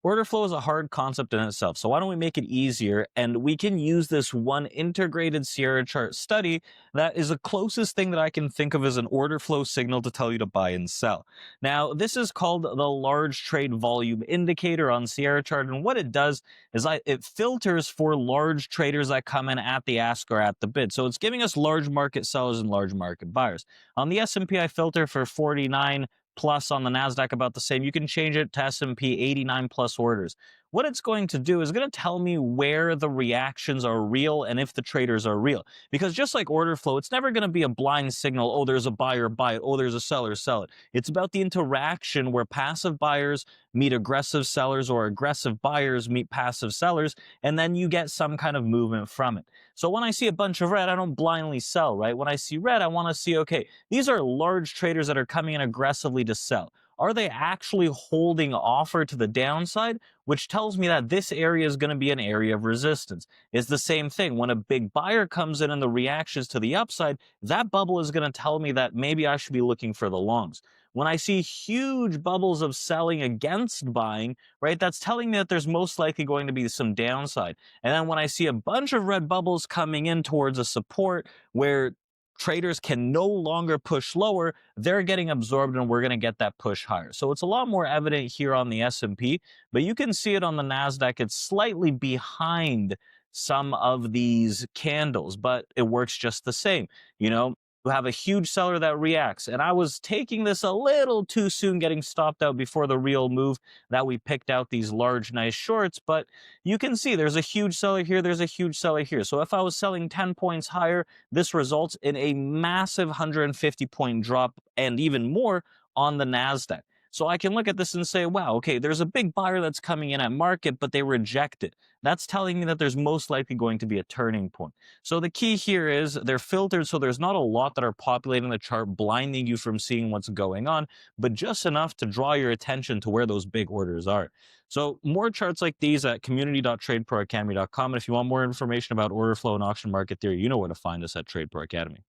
Order flow is a hard concept in itself, so why don't we make it easier? And we can use this one integrated Sierra chart study that is the closest thing that I can think of as an order flow signal to tell you to buy and sell. Now, this is called the large trade volume indicator on Sierra chart, and what it does is it filters for large traders that come in at the ask or at the bid. So it's giving us large market sellers and large market buyers. On the S&P, I filter for 49 plus. On the Nasdaq, about the same. You can change it to S&P 89 plus orders. What it's going to do is going to tell me where the reactions are real and if the traders are real. Because just like order flow, it's never going to be a blind signal. Oh, there's a buyer, buy it. Oh, there's a seller, sell it. It's about the interaction where passive buyers meet aggressive sellers or aggressive buyers meet passive sellers, and then you get some kind of movement from it. So when I see a bunch of red, I don't blindly sell, right? When I see red, I want to see, okay, these are large traders that are coming in aggressively to sell. Are they actually holding offer to the downside? Which tells me that this area is going to be an area of resistance. It's the same thing. When a big buyer comes in and the reactions to the upside, that bubble is going to tell me that maybe I should be looking for the longs. When I see huge bubbles of selling against buying, right, that's telling me that there's most likely going to be some downside. And then when I see a bunch of red bubbles coming in towards a support where traders can no longer push lower, they're getting absorbed and we're going to get that push higher. So it's a lot more evident here on the S&P, but you can see it on the Nasdaq. It's slightly behind some of these candles, but it works just the same. You have a huge seller that reacts, and I was taking this a little too soon, getting stopped out before the real move that we picked out these large, nice shorts, but you can see there's a huge seller here, there's a huge seller here. So if I was selling 10 points higher, this results in a massive 150 point drop and even more on the Nasdaq. So I can look at this and say, wow, okay, there's a big buyer that's coming in at market, but they reject it. That's telling me that there's most likely going to be a turning point. So the key here is they're filtered, so there's not a lot that are populating the chart, blinding you from seeing what's going on, but just enough to draw your attention to where those big orders are. So more charts like these at community.tradeproacademy.com. And if you want more information about order flow and auction market theory, you know where to find us at Trade Pro Academy.